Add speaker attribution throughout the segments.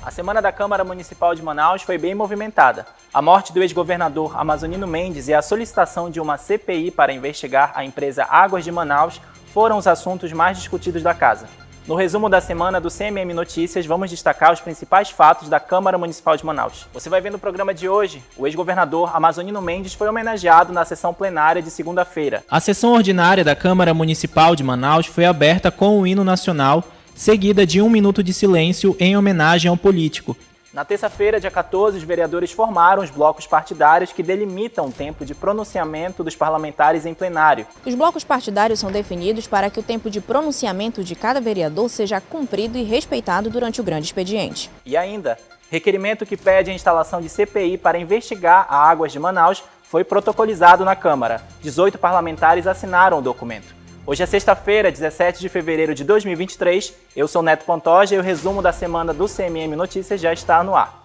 Speaker 1: A semana da Câmara Municipal de Manaus foi bem movimentada. A morte do ex-governador Amazonino Mendes e a solicitação de uma CPI para investigar a empresa Águas de Manaus foram os assuntos mais discutidos da casa. No resumo da semana do CMM Notícias, vamos destacar os principais fatos da Câmara Municipal de Manaus. Você vai ver no programa de hoje, o ex-governador Amazonino Mendes foi homenageado na sessão plenária de segunda-feira.
Speaker 2: A sessão ordinária da Câmara Municipal de Manaus foi aberta com o hino nacional, seguida de 1 minuto de silêncio em homenagem ao político.
Speaker 1: Na terça-feira, dia 14, os vereadores formaram os blocos partidários que delimitam o tempo de pronunciamento dos parlamentares em plenário.
Speaker 3: Os blocos partidários são definidos para que o tempo de pronunciamento de cada vereador seja cumprido e respeitado durante o grande expediente.
Speaker 1: E ainda, requerimento que pede a instalação de CPI para investigar a Águas de Manaus foi protocolizado na Câmara. 18 parlamentares assinaram o documento. Hoje é sexta-feira, 17 de fevereiro de 2023. Eu sou Neto Pantoja e o resumo da semana do CMM Notícias já está no ar.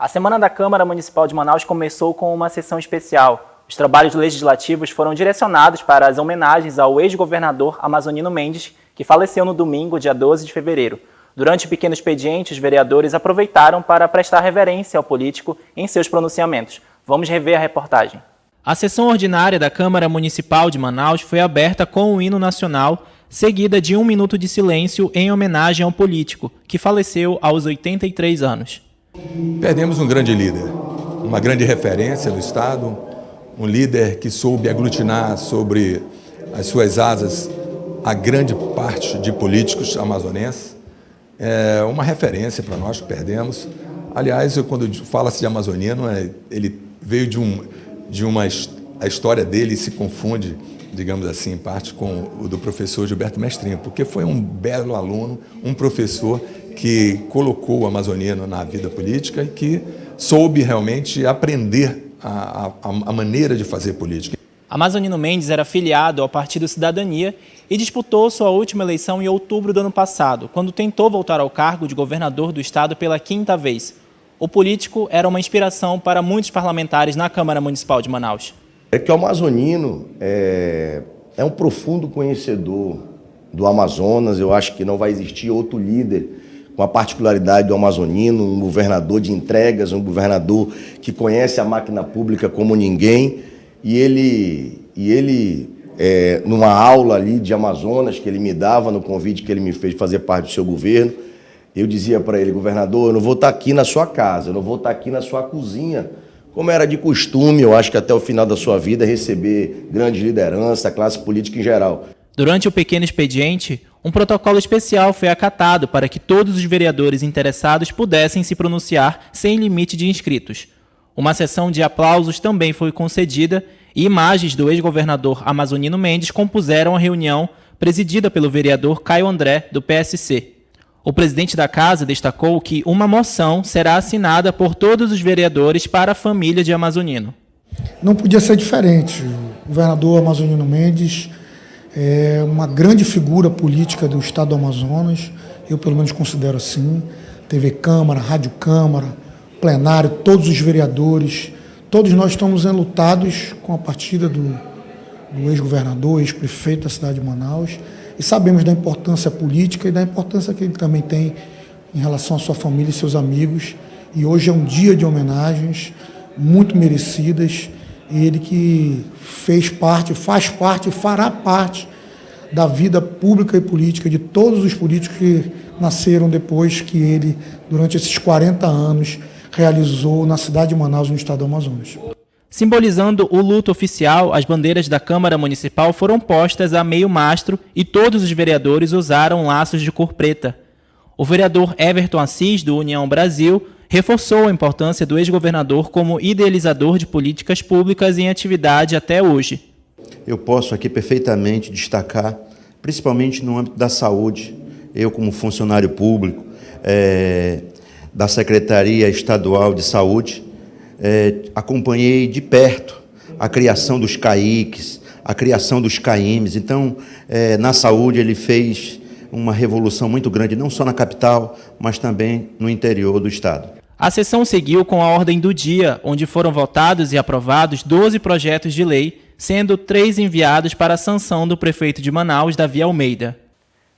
Speaker 1: A semana da Câmara Municipal de Manaus começou com uma sessão especial. Os trabalhos legislativos foram direcionados para as homenagens ao ex-governador Amazonino Mendes, que faleceu no domingo, dia 12 de fevereiro. Durante o pequeno expediente, os vereadores aproveitaram para prestar reverência ao político em seus pronunciamentos. Vamos rever a reportagem.
Speaker 2: A sessão ordinária da Câmara Municipal de Manaus foi aberta com o hino nacional, seguida de 1 minuto de silêncio em homenagem ao político, que faleceu aos 83 anos.
Speaker 4: Perdemos um grande líder, uma grande referência no Estado, um líder que soube aglutinar sobre as suas asas a grande parte de políticos amazonenses. É uma referência para nós que perdemos. Aliás, quando fala-se de amazonino, ele veio a história dele se confunde, digamos assim, em parte com o do professor Gilberto Mestrinho, porque foi um belo aluno, um professor que colocou o amazonino na vida política e que soube realmente aprender a maneira de fazer política.
Speaker 2: Amazonino Mendes era filiado ao Partido Cidadania e disputou sua última eleição em outubro do ano passado, quando tentou voltar ao cargo de governador do estado pela 5ª vez. O político era uma inspiração para muitos parlamentares na Câmara Municipal de Manaus.
Speaker 5: É que o amazonino é um profundo conhecedor do Amazonas. Eu acho que não vai existir outro líder com a particularidade do amazonino, um governador de entregas, um governador que conhece a máquina pública como ninguém. E ele numa aula ali de Amazonas que ele me dava, no convite que ele me fez de fazer parte do seu governo, eu dizia para ele: governador, eu não vou estar aqui na sua casa, eu não vou estar aqui na sua cozinha, como era de costume, eu acho que até o final da sua vida, receber grande liderança, a classe política em geral.
Speaker 2: Durante o pequeno expediente, um protocolo especial foi acatado para que todos os vereadores interessados pudessem se pronunciar sem limite de inscritos. Uma sessão de aplausos também foi concedida e imagens do ex-governador Amazonino Mendes compuseram a reunião presidida pelo vereador Caio André, do PSC. O presidente da casa destacou que uma moção será assinada por todos os vereadores para a família de Amazonino.
Speaker 6: Não podia ser diferente. O governador Amazonino Mendes é uma grande figura política do estado do Amazonas. eu pelo menos considero assim, TV Câmara, Rádio Câmara, plenário, todos os vereadores, todos nós estamos enlutados com a partida do ex-governador, ex-prefeito da cidade de Manaus, e sabemos da importância política e da importância que ele também tem em relação à sua família e seus amigos. E hoje é um dia de homenagens muito merecidas. Ele que faz parte e fará parte da vida pública e política de todos os políticos que nasceram depois que ele, durante esses 40 anos, realizou na cidade de Manaus, no estado do Amazonas.
Speaker 2: Simbolizando o luto oficial, as bandeiras da Câmara Municipal foram postas a meio mastro e todos os vereadores usaram laços de cor preta. O vereador Everton Assis, do União Brasil, reforçou a importância do ex-governador como idealizador de políticas públicas em atividade até hoje.
Speaker 7: Eu posso aqui perfeitamente destacar, principalmente no âmbito da saúde, eu como funcionário público da Secretaria Estadual de Saúde, acompanhei de perto a criação dos CAICs, a criação dos CAIMs. Então, na saúde ele fez uma revolução muito grande, não só na capital, mas também no interior do estado.
Speaker 2: A sessão seguiu com a ordem do dia, onde foram votados e aprovados 12 projetos de lei, sendo 3 enviados para a sanção do prefeito de Manaus, Davi Almeida.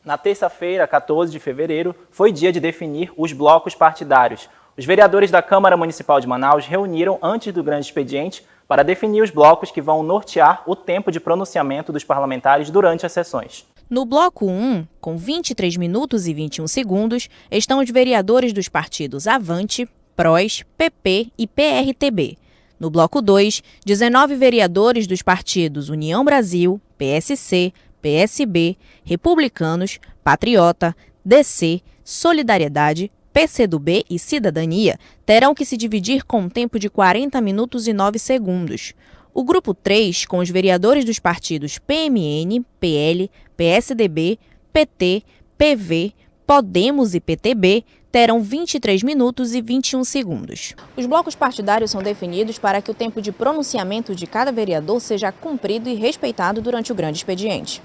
Speaker 1: Na terça-feira, 14 de fevereiro, foi dia de definir os blocos partidários. Os vereadores da Câmara Municipal de Manaus reuniram antes do grande expediente para definir os blocos que vão nortear o tempo de pronunciamento dos parlamentares durante as sessões.
Speaker 3: No bloco 1, com 23 minutos e 21 segundos, estão os vereadores dos partidos Avante, PROS, PP e PRTB. No bloco 2, 19 vereadores dos partidos União Brasil, PSC, PSB, Republicanos, Patriota, DC, Solidariedade, PCdoB e Cidadania terão que se dividir com um tempo de 40 minutos e 9 segundos. O grupo 3, com os vereadores dos partidos PMN, PL, PSDB, PT, PV, Podemos e PTB, terão 23 minutos e 21 segundos. Os blocos partidários são definidos para que o tempo de pronunciamento de cada vereador seja cumprido e respeitado durante o grande expediente.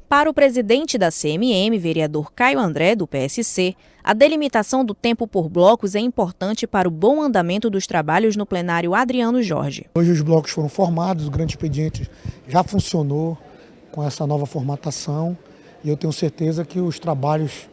Speaker 3: Para o presidente da CMM, vereador Caio André, do PSC, a delimitação do tempo por blocos é importante para o bom andamento dos trabalhos no plenário Adriano Jorge.
Speaker 6: Hoje os blocos foram formados, o grande expediente já funcionou com essa nova formatação e eu tenho certeza que os trabalhos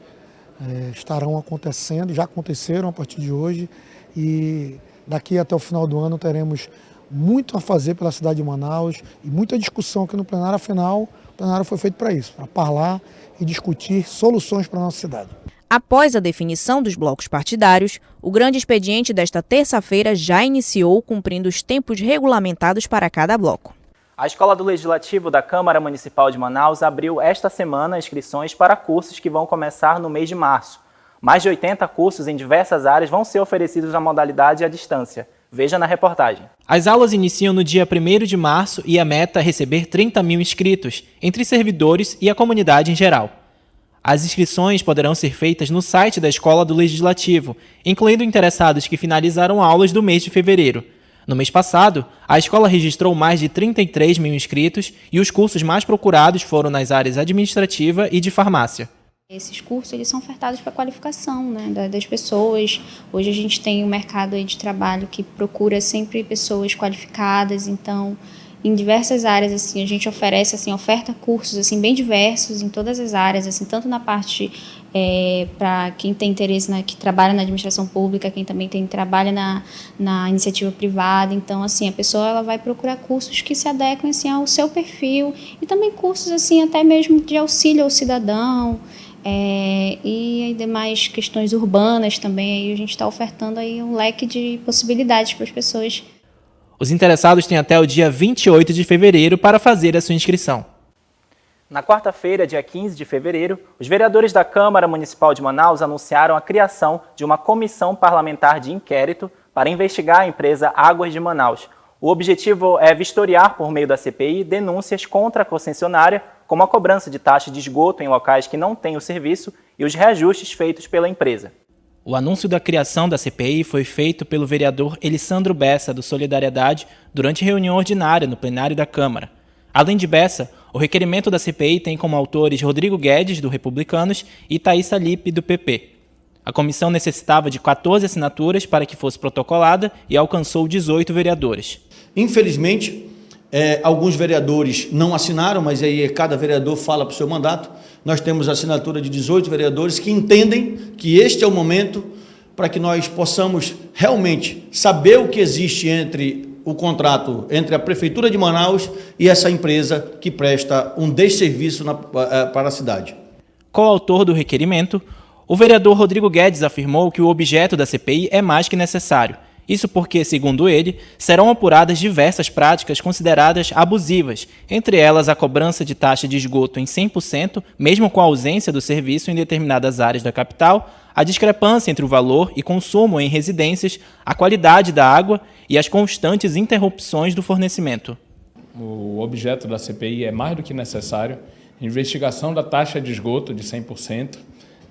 Speaker 6: estarão acontecendo, já aconteceram a partir de hoje e daqui até o final do ano teremos muito a fazer pela cidade de Manaus e muita discussão aqui no plenário, afinal o plenário foi feito para isso, para falar e discutir soluções para a nossa cidade.
Speaker 3: Após a definição dos blocos partidários, o grande expediente desta terça-feira já iniciou cumprindo os tempos regulamentados para cada bloco.
Speaker 1: A Escola do Legislativo da Câmara Municipal de Manaus abriu esta semana inscrições para cursos que vão começar no mês de março. Mais de 80 cursos em diversas áreas vão ser oferecidos na modalidade à distância. Veja na reportagem.
Speaker 2: As aulas iniciam no dia 1º de março e a meta é receber 30 mil inscritos, entre servidores e a comunidade em geral. As inscrições poderão ser feitas no site da Escola do Legislativo, incluindo interessados que finalizaram aulas do mês de fevereiro. No mês passado, a escola registrou mais de 33 mil inscritos e os cursos mais procurados foram nas áreas administrativa e de farmácia.
Speaker 8: Esses cursos eles são ofertados para qualificação, né, das pessoas. Hoje a gente tem um mercado aí de trabalho que procura sempre pessoas qualificadas, então em diversas áreas assim a gente oferta cursos assim bem diversos em todas as áreas, assim tanto na parte para quem tem interesse que trabalha na administração pública, quem também trabalha na iniciativa privada. Então assim a pessoa ela vai procurar cursos que se adequem assim ao seu perfil e também cursos assim até mesmo de auxílio ao cidadão. E demais questões urbanas também, aí a gente está ofertando aí um leque de possibilidades para as pessoas.
Speaker 2: Os interessados têm até o dia 28 de fevereiro para fazer a sua inscrição.
Speaker 1: Na quarta-feira, dia 15 de fevereiro, os vereadores da Câmara Municipal de Manaus anunciaram a criação de uma comissão parlamentar de inquérito para investigar a empresa Águas de Manaus. O objetivo é vistoriar, por meio da CPI, denúncias contra a concessionária, como a cobrança de taxa de esgoto em locais que não têm o serviço e os reajustes feitos pela empresa.
Speaker 2: O anúncio da criação da CPI foi feito pelo vereador Elisandro Bessa, do Solidariedade, durante reunião ordinária no plenário da Câmara. Além de Bessa, o requerimento da CPI tem como autores Rodrigo Guedes, do Republicanos, e Thaisa Lippe, do PP. A comissão necessitava de 14 assinaturas para que fosse protocolada e alcançou 18 vereadores.
Speaker 9: Infelizmente, alguns vereadores não assinaram, mas aí cada vereador fala para o seu mandato. Nós temos a assinatura de 18 vereadores que entendem que este é o momento para que nós possamos realmente saber o que existe entre o contrato entre a Prefeitura de Manaus e essa empresa que presta um desserviço para a cidade.
Speaker 2: Coautor do requerimento, o vereador Rodrigo Guedes afirmou que o objeto da CPI é mais que necessário. Isso porque, segundo ele, serão apuradas diversas práticas consideradas abusivas, entre elas a cobrança de taxa de esgoto em 100%, mesmo com a ausência do serviço em determinadas áreas da capital, a discrepância entre o valor e consumo em residências, a qualidade da água e as constantes interrupções do fornecimento.
Speaker 10: O objeto da CPI é mais do que necessário. Investigação da taxa de esgoto de 100%,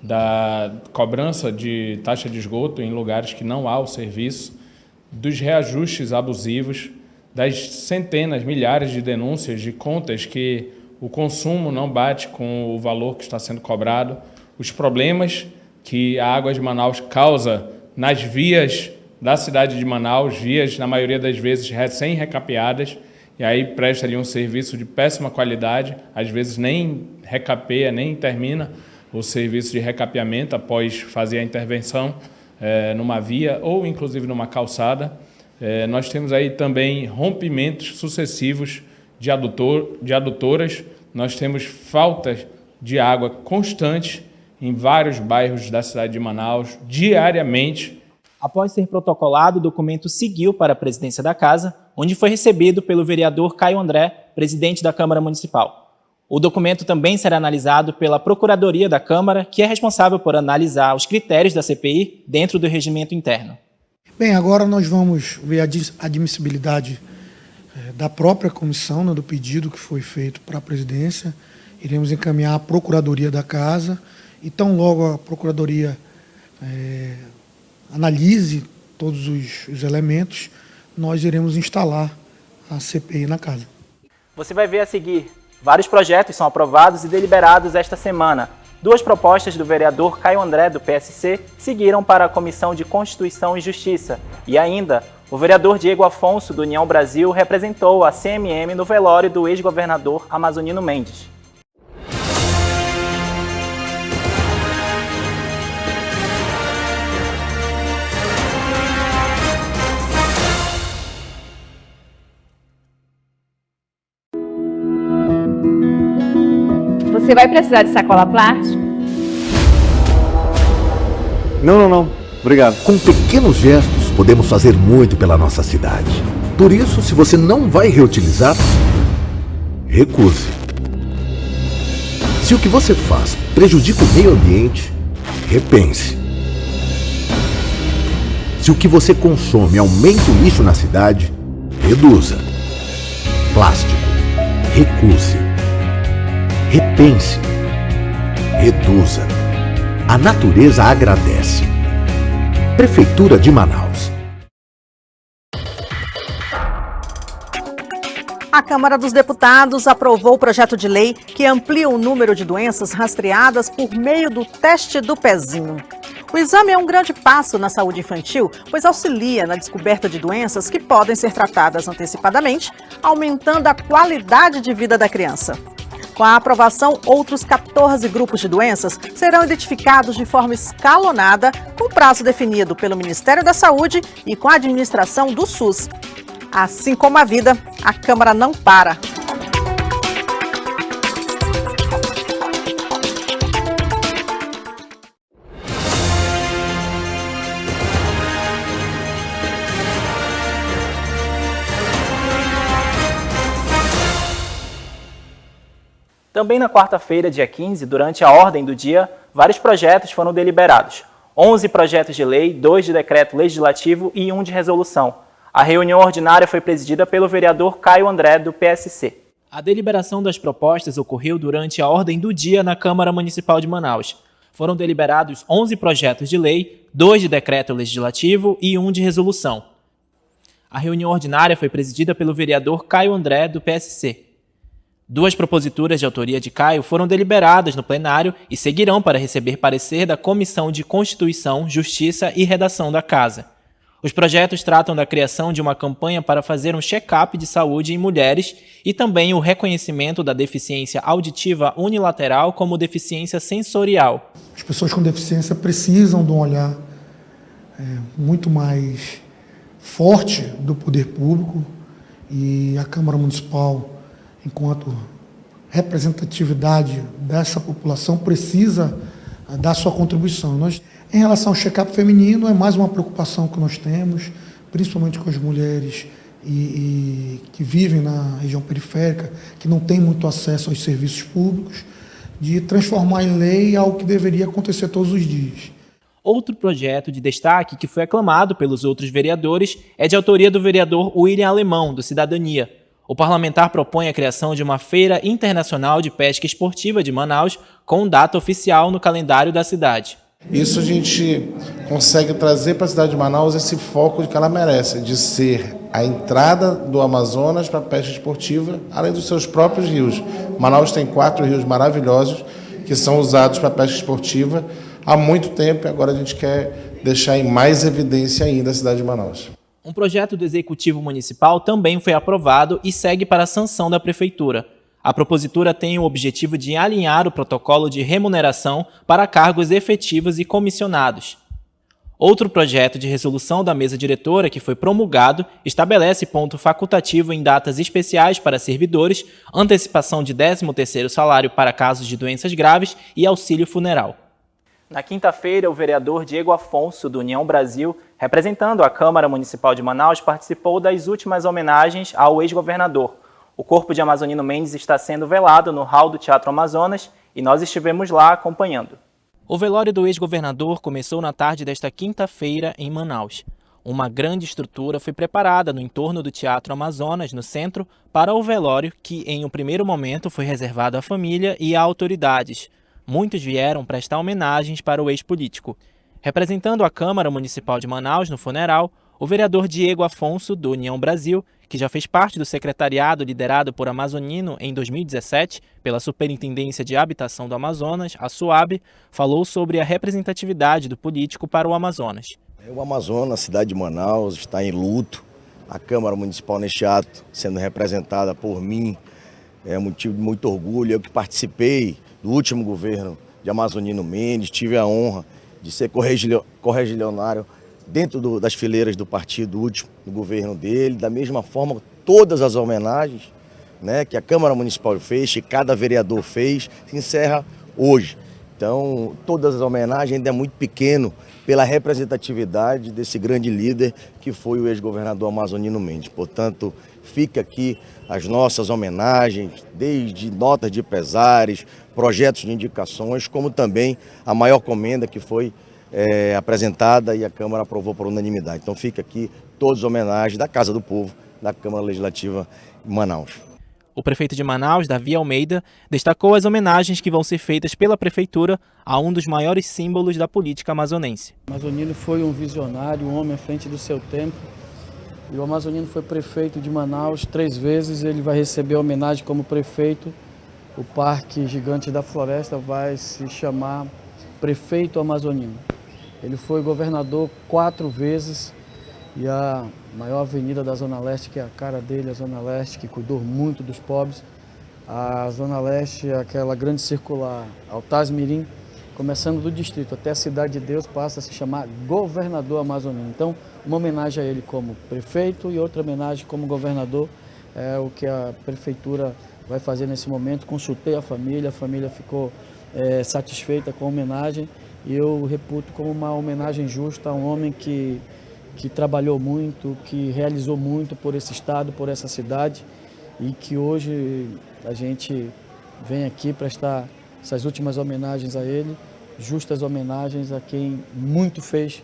Speaker 10: da cobrança de taxa de esgoto em lugares que não há o serviço, dos reajustes abusivos, das centenas, milhares de denúncias de contas que o consumo não bate com o valor que está sendo cobrado, os problemas que a Águas de Manaus causa nas vias da cidade de Manaus, vias, na maioria das vezes, recém-recapeadas, e aí presta ali um serviço de péssima qualidade, às vezes nem recapeia, nem termina o serviço de recapeamento após fazer a intervenção numa via ou, inclusive, numa calçada. Nós temos aí também rompimentos sucessivos de adutoras, nós temos faltas de água constantes em vários bairros da cidade de Manaus, diariamente.
Speaker 2: Após ser protocolado, o documento seguiu para a presidência da Casa, onde foi recebido pelo vereador Caio André, presidente da Câmara Municipal. O documento também será analisado pela Procuradoria da Câmara, que é responsável por analisar os critérios da CPI dentro do regimento interno.
Speaker 6: Bem, agora nós vamos ver a admissibilidade da própria comissão, do pedido que foi feito para a presidência. Iremos encaminhar à Procuradoria da Casa e tão logo a Procuradoria analise todos os elementos, nós iremos instalar a CPI na Casa.
Speaker 1: Você vai ver a seguir. Vários projetos são aprovados e deliberados esta semana. 2 propostas do vereador Caio André, do PSC, seguiram para a Comissão de Constituição e Justiça. E ainda, o vereador Diego Afonso, do União Brasil, representou a CMM no velório do ex-governador Amazonino Mendes.
Speaker 11: Você vai precisar de sacola plástica?
Speaker 12: Não. Obrigado.
Speaker 13: Com pequenos gestos, podemos fazer muito pela nossa cidade. Por isso, se você não vai reutilizar, recuse. Se o que você faz prejudica o meio ambiente, repense. Se o que você consome aumenta o lixo na cidade, reduza. Plástico, recuse. Repense. Reduza. A natureza agradece. Prefeitura de Manaus.
Speaker 14: A Câmara dos Deputados aprovou o projeto de lei que amplia o número de doenças rastreadas por meio do teste do pezinho. O exame é um grande passo na saúde infantil, pois auxilia na descoberta de doenças que podem ser tratadas antecipadamente, aumentando a qualidade de vida da criança. Com a aprovação, outros 14 grupos de doenças serão identificados de forma escalonada, com prazo definido pelo Ministério da Saúde e com a administração do SUS. Assim como a vida, a Câmara não para.
Speaker 1: Também na quarta-feira, dia 15, durante a ordem do dia, vários projetos foram deliberados. 11 projetos de lei, 2 de decreto legislativo e 1 de resolução. A reunião ordinária foi presidida pelo vereador Caio André, do PSC.
Speaker 2: A deliberação das propostas ocorreu durante a ordem do dia na Câmara Municipal de Manaus. Foram deliberados 11 projetos de lei, 2 de decreto legislativo e 1 de resolução. A reunião ordinária foi presidida pelo vereador Caio André, do PSC. 2 proposituras de autoria de Caio foram deliberadas no plenário e seguirão para receber parecer da Comissão de Constituição, Justiça e Redação da Casa. Os projetos tratam da criação de uma campanha para fazer um check-up de saúde em mulheres e também o reconhecimento da deficiência auditiva unilateral como deficiência sensorial.
Speaker 6: As pessoas com deficiência precisam de um olhar muito mais forte do poder público e a Câmara Municipal, enquanto representatividade dessa população, precisa dar sua contribuição. Em relação ao check-up feminino, é mais uma preocupação que nós temos, principalmente com as mulheres que vivem na região periférica, que não têm muito acesso aos serviços públicos, de transformar em lei algo que deveria acontecer todos os dias.
Speaker 2: Outro projeto de destaque que foi aclamado pelos outros vereadores é de autoria do vereador William Alemão, do Cidadania. O parlamentar propõe a criação de uma Feira Internacional de Pesca Esportiva de Manaus com data oficial no calendário da cidade.
Speaker 15: Isso a gente consegue trazer para a cidade de Manaus esse foco que ela merece, de ser a entrada do Amazonas para a pesca esportiva, além dos seus próprios rios. Manaus tem 4 rios maravilhosos que são usados para a pesca esportiva há muito tempo e agora a gente quer deixar em mais evidência ainda a cidade de Manaus.
Speaker 2: Um projeto do Executivo Municipal também foi aprovado e segue para a sanção da Prefeitura. A propositura tem o objetivo de alinhar o protocolo de remuneração para cargos efetivos e comissionados. Outro projeto de resolução da mesa diretora que foi promulgado estabelece ponto facultativo em datas especiais para servidores, antecipação de 13º salário para casos de doenças graves e auxílio funeral.
Speaker 1: Na quinta-feira, o vereador Diego Afonso, do União Brasil, representando a Câmara Municipal de Manaus, participou das últimas homenagens ao ex-governador. O corpo de Amazonino Mendes está sendo velado no hall do Teatro Amazonas e nós estivemos lá acompanhando.
Speaker 2: O velório do ex-governador começou na tarde desta quinta-feira em Manaus. Uma grande estrutura foi preparada no entorno do Teatro Amazonas, no centro, para o velório que, em um primeiro momento, foi reservado à família e a autoridades. Muitos vieram prestar homenagens para o ex-político. Representando a Câmara Municipal de Manaus no funeral, o vereador Diego Afonso, do União Brasil, que já fez parte do secretariado liderado por Amazonino em 2017, pela Superintendência de Habitação do Amazonas, a SUAB, falou sobre a representatividade do político para o Amazonas.
Speaker 5: O Amazonas, a cidade de Manaus, está em luto. A Câmara Municipal neste ato, sendo representada por mim, é motivo de muito orgulho. Eu que participei do último governo de Amazonino Mendes, tive a honra de ser correligionário dentro das fileiras do partido último, do governo dele. Da mesma forma, todas as homenagens, né, que a Câmara Municipal fez, que cada vereador fez, se encerra hoje. Então, todas as homenagens ainda é muito pequeno pela representatividade desse grande líder que foi o ex-governador Amazonino Mendes. Portanto, fica aqui as nossas homenagens, desde notas de pesares, projetos de indicações, como também a maior comenda que foi apresentada e a Câmara aprovou por unanimidade. Então fica aqui todas as homenagens da Casa do Povo, da Câmara Legislativa de Manaus.
Speaker 2: O prefeito de Manaus, Davi Almeida, destacou as homenagens que vão ser feitas pela Prefeitura a um dos maiores símbolos da política amazonense.
Speaker 16: O Amazonino foi um visionário, um homem à frente do seu tempo. E o Amazonino foi prefeito de Manaus 3 vezes, ele vai receber homenagem como prefeito. O Parque Gigante da Floresta vai se chamar Prefeito Amazonino. Ele foi governador 4 vezes e a maior avenida da Zona Leste, que é a cara dele, a Zona Leste, que cuidou muito dos pobres. A Zona Leste, aquela grande circular, Altaz Mirim, começando do distrito até a Cidade de Deus, passa a se chamar Governador Amazonino. Então, uma homenagem a ele como prefeito e outra homenagem como governador é o que a Prefeitura vai fazer nesse momento. Consultei a família ficou satisfeita com a homenagem e eu reputo como uma homenagem justa a um homem que trabalhou muito, que realizou muito por esse estado, por essa cidade e que hoje a gente vem aqui prestar essas últimas homenagens a ele, justas homenagens a quem muito fez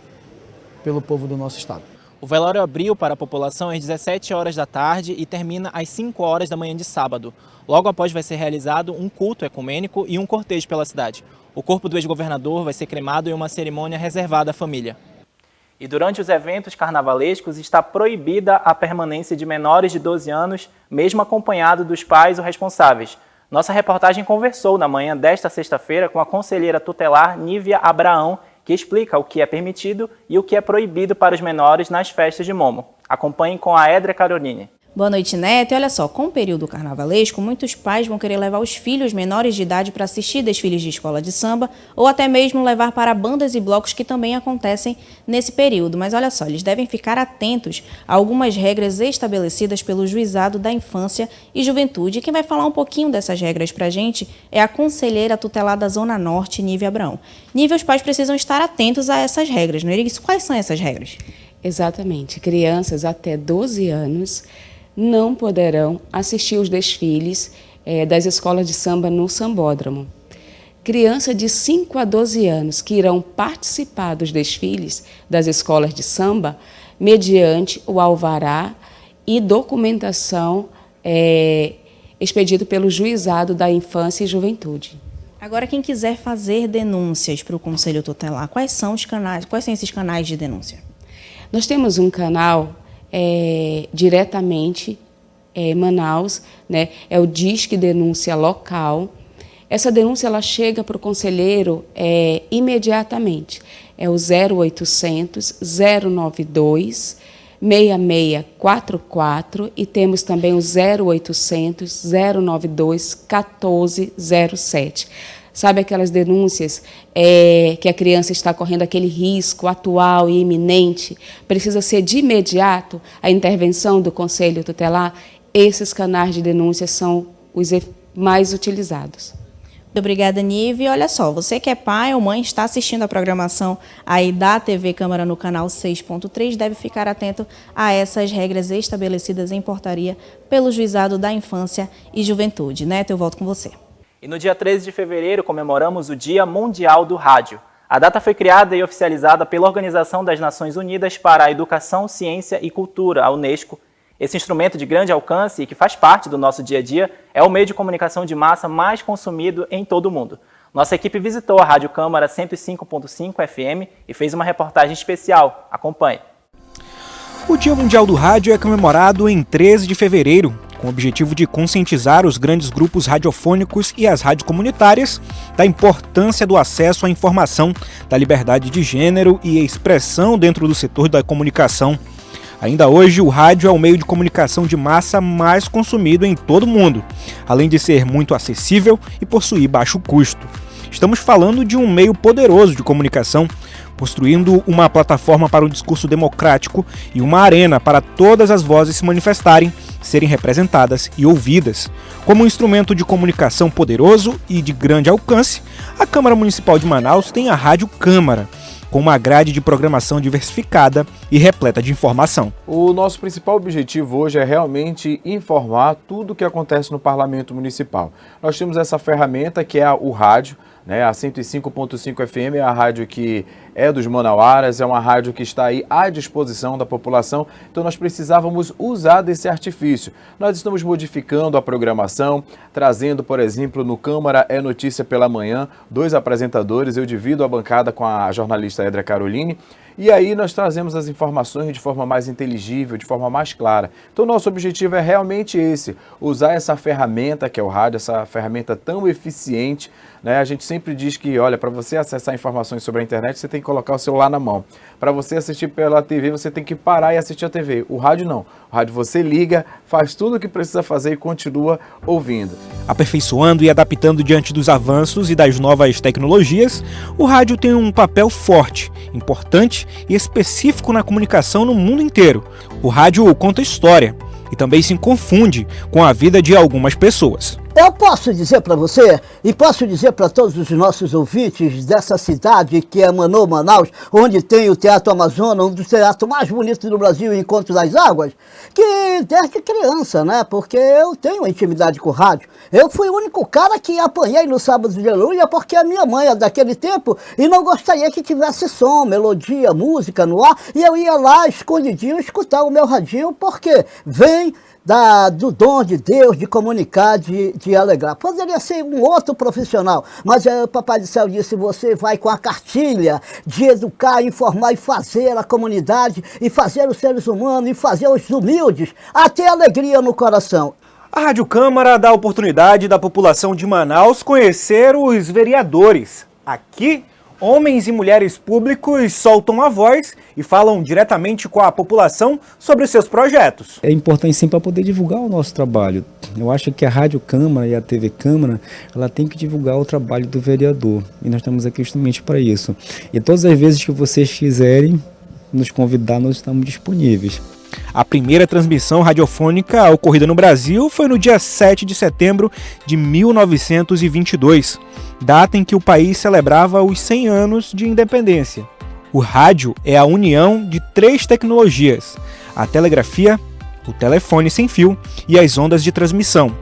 Speaker 16: pelo povo do nosso estado.
Speaker 2: O velório abriu para a população às 17 horas da tarde e termina às 5 horas da manhã de sábado. Logo após vai ser realizado um culto ecumênico e um cortejo pela cidade. O corpo do ex-governador vai ser cremado em uma cerimônia reservada à família.
Speaker 1: E durante os eventos carnavalescos está proibida a permanência de menores de 12 anos, mesmo acompanhado dos pais ou responsáveis. Nossa reportagem conversou na manhã desta sexta-feira com a conselheira tutelar Nívia Abraão, que explica o que é permitido e o que é proibido para os menores nas festas de Momo. Acompanhem com a Edra Caroline.
Speaker 3: Boa noite, Neto. E olha só, com o período carnavalesco, muitos pais vão querer levar os filhos menores de idade para assistir desfiles de escola de samba ou até mesmo levar para bandas e blocos que também acontecem nesse período. Mas olha só, eles devem ficar atentos a algumas regras estabelecidas pelo Juizado da Infância e Juventude. E quem vai falar um pouquinho dessas regras para a gente é a conselheira tutelar da Zona Norte, Nívia Abraão. Nívia, os pais precisam estar atentos a essas regras, não é isso? Quais são essas regras?
Speaker 17: Exatamente. Crianças até 12 anos não poderão assistir os desfiles das escolas de samba no sambódromo. Criança de 5 a 12 anos que irão participar dos desfiles das escolas de samba mediante o alvará e documentação expedido pelo Juizado da Infância e Juventude.
Speaker 3: Agora, quem quiser fazer denúncias para o Conselho Tutelar, quais são esses canais de denúncia?
Speaker 17: Nós temos um canal diretamente em Manaus, né? É o Disque Denúncia Local. Essa denúncia ela chega para o conselheiro imediatamente. É o 0800 092 6644 e temos também o 0800 092 1407. Sabe aquelas denúncias que a criança está correndo aquele risco atual e iminente? Precisa ser de imediato a intervenção do Conselho Tutelar? Esses canais de denúncia são os mais utilizados.
Speaker 3: Muito obrigada, Nívia. Olha só, você que é pai ou mãe está assistindo a programação aí da TV Câmara no canal 6.3, deve ficar atento a essas regras estabelecidas em portaria pelo Juizado da Infância e Juventude. Neto, eu volto com você.
Speaker 1: E no dia 13 de fevereiro comemoramos o Dia Mundial do Rádio. A data foi criada e oficializada pela Organização das Nações Unidas para a Educação, Ciência e Cultura, a Unesco. Esse instrumento de grande alcance e que faz parte do nosso dia a dia é o meio de comunicação de massa mais consumido em todo o mundo. Nossa equipe visitou a Rádio Câmara 105.5 FM e fez uma reportagem especial. Acompanhe.
Speaker 18: O Dia Mundial do Rádio é comemorado em 13 de fevereiro, com o objetivo de conscientizar os grandes grupos radiofônicos e as rádios comunitárias da importância do acesso à informação, da liberdade de gênero e expressão dentro do setor da comunicação. Ainda hoje, o rádio é o meio de comunicação de massa mais consumido em todo o mundo, além de ser muito acessível e possuir baixo custo. Estamos falando de um meio poderoso de comunicação, construindo uma plataforma para um discurso democrático e uma arena para todas as vozes se manifestarem, serem representadas e ouvidas. Como um instrumento de comunicação poderoso e de grande alcance, a Câmara Municipal de Manaus tem a Rádio Câmara, com uma grade de programação diversificada e repleta de informação.
Speaker 19: O nosso principal objetivo hoje é realmente informar tudo o que acontece no Parlamento Municipal. Nós temos essa ferramenta que é o rádio, né? A 105.5 FM é a rádio que é dos manauaras, é uma rádio que está aí à disposição da população, então nós precisávamos usar desse artifício. Nós estamos modificando a programação, trazendo, por exemplo, no Câmara é Notícia pela Manhã, 2 apresentadores, eu divido a bancada com a jornalista Edra Caroline, e aí nós trazemos as informações de forma mais inteligível, de forma mais clara. Então nosso objetivo é realmente esse, usar essa ferramenta que é o rádio, essa ferramenta tão eficiente, né? A gente sempre diz que, olha, para você acessar informações sobre a internet, você tem que colocar o celular na mão. Para você assistir pela TV, você tem que parar e assistir a TV. O rádio não. O rádio você liga, faz tudo o que precisa fazer e continua ouvindo.
Speaker 18: Aperfeiçoando e adaptando diante dos avanços e das novas tecnologias, o rádio tem um papel forte, importante e específico na comunicação no mundo inteiro. O rádio conta história e também se confunde com a vida de algumas pessoas.
Speaker 20: Eu posso dizer para você, e posso dizer para todos os nossos ouvintes dessa cidade que é Manaus, onde tem o Teatro Amazonas, um dos teatros mais bonitos do Brasil, Encontro das Águas, que desde criança, né, porque eu tenho intimidade com o rádio. Eu fui o único cara que apanhei no Sábado de Aleluia porque a minha mãe é daquele tempo e não gostaria que tivesse som, melodia, música no ar, e eu ia lá escondidinho escutar o meu radinho, porque vem do dom de Deus de comunicar, de alegrar. Poderia ser um outro profissional, mas o Papai do Céu disse, você vai com a cartilha de educar, informar e fazer a comunidade, e fazer os seres humanos, e fazer os humildes a ter alegria no coração.
Speaker 18: A Rádio Câmara dá a oportunidade da população de Manaus conhecer os vereadores. Aqui, homens e mulheres públicos soltam a voz e falam diretamente com a população sobre os seus projetos.
Speaker 21: É importante sim para poder divulgar o nosso trabalho. Eu acho que a Rádio Câmara e a TV Câmara, ela tem que divulgar o trabalho do vereador. E nós estamos aqui justamente para isso. E todas as vezes que vocês quiserem nos convidar, nós estamos disponíveis.
Speaker 18: A primeira transmissão radiofônica ocorrida no Brasil foi no dia 7 de setembro de 1922, data em que o país celebrava os 100 anos de independência. O rádio é a união de 3 tecnologias: a telegrafia, o telefone sem fio e as ondas de transmissão.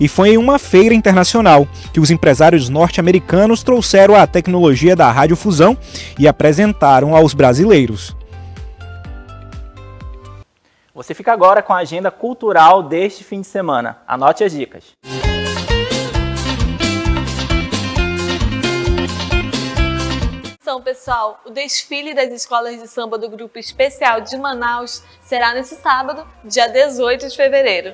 Speaker 18: E foi em uma feira internacional que os empresários norte-americanos trouxeram a tecnologia da radiofusão e apresentaram aos brasileiros.
Speaker 1: Você fica agora com a agenda cultural deste fim de semana. Anote as dicas.
Speaker 22: Pessoal, o desfile das escolas de samba do Grupo Especial de Manaus será nesse sábado, dia 18 de fevereiro.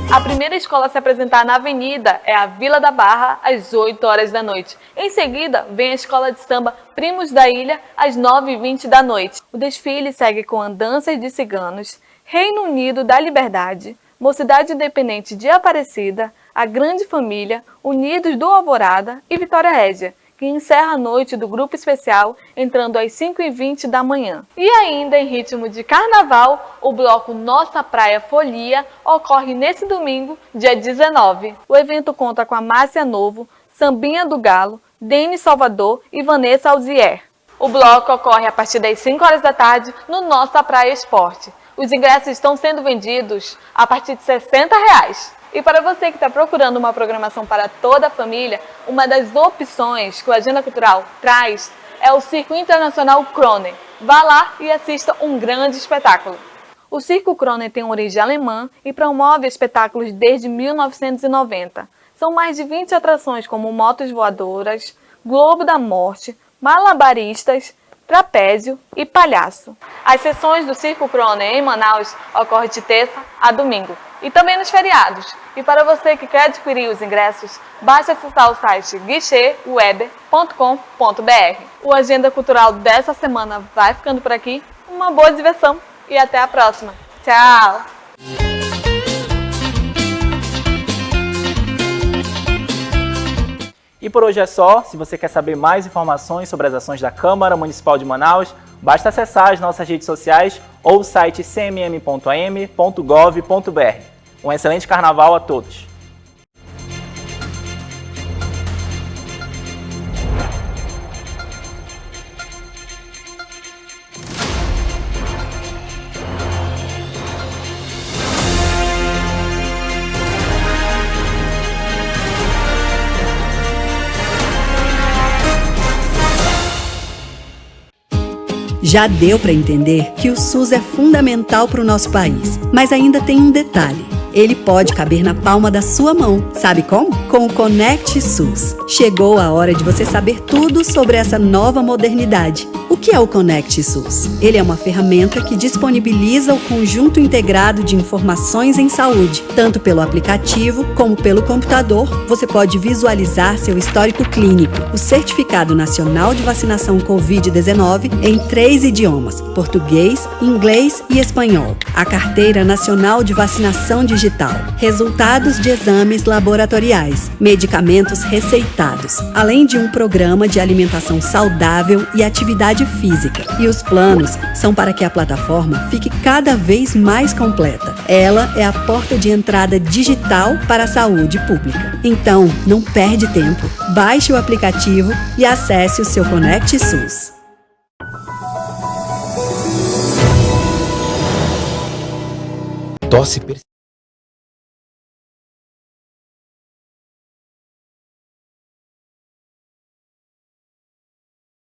Speaker 22: A primeira escola a se apresentar na avenida é a Vila da Barra, às 8 horas da noite. Em seguida, vem a escola de samba Primos da Ilha, às 9h20 da noite. O desfile segue com andanças de ciganos, Reino Unido da Liberdade, Mocidade Independente de Aparecida, a Grande Família, Unidos do Alvorada e Vitória Régia, que encerra a noite do Grupo Especial entrando às 5h20 da manhã. E ainda em ritmo de carnaval, o bloco Nossa Praia Folia ocorre nesse domingo, dia 19. O evento conta com a Márcia Novo, Sambinha do Galo, Denis Salvador e Vanessa Alzier. O bloco ocorre a partir das 5 horas da tarde no Nossa Praia Esporte. Os ingressos estão sendo vendidos a partir de R$ 60. E para você que está procurando uma programação para toda a família, uma das opções que o Agenda Cultural traz é o Circo Internacional Kronen. Vá lá e assista um grande espetáculo. O Circo Kronen tem origem alemã e promove espetáculos desde 1990. São mais de 20 atrações como motos voadoras, Globo da Morte, malabaristas, trapézio e palhaço. As sessões do Circo Kronen em Manaus ocorrem de terça a domingo e também nos feriados. E para você que quer adquirir os ingressos, basta acessar o site guicheweber.com.br. O Agenda Cultural dessa semana vai ficando por aqui. Uma boa diversão e até a próxima. Tchau!
Speaker 1: E por hoje é só. Se você quer saber mais informações sobre as ações da Câmara Municipal de Manaus, basta acessar as nossas redes sociais ou o site cmm.am.gov.br. Um excelente carnaval a todos!
Speaker 23: Já deu para entender que o SUS é fundamental para o nosso país, mas ainda tem um detalhe. Ele pode caber na palma da sua mão. Sabe como? Com o Conect SUS. Chegou a hora de você saber tudo sobre essa nova modernidade. O que é o Conect SUS? Ele é uma ferramenta que disponibiliza o conjunto integrado de informações em saúde. Tanto pelo aplicativo como pelo computador, você pode visualizar seu histórico clínico, o Certificado Nacional de Vacinação Covid-19 em 3 idiomas, português, inglês e espanhol, a Carteira Nacional de Vacinação Digital, resultados de exames laboratoriais, medicamentos receitados, além de um programa de alimentação saudável e atividade física. E os planos são para que a plataforma fique cada vez mais completa. Ela é a porta de entrada digital para a saúde pública. Então, não perde tempo. Baixe o aplicativo e acesse o seu Conect SUS.
Speaker 13: Tosse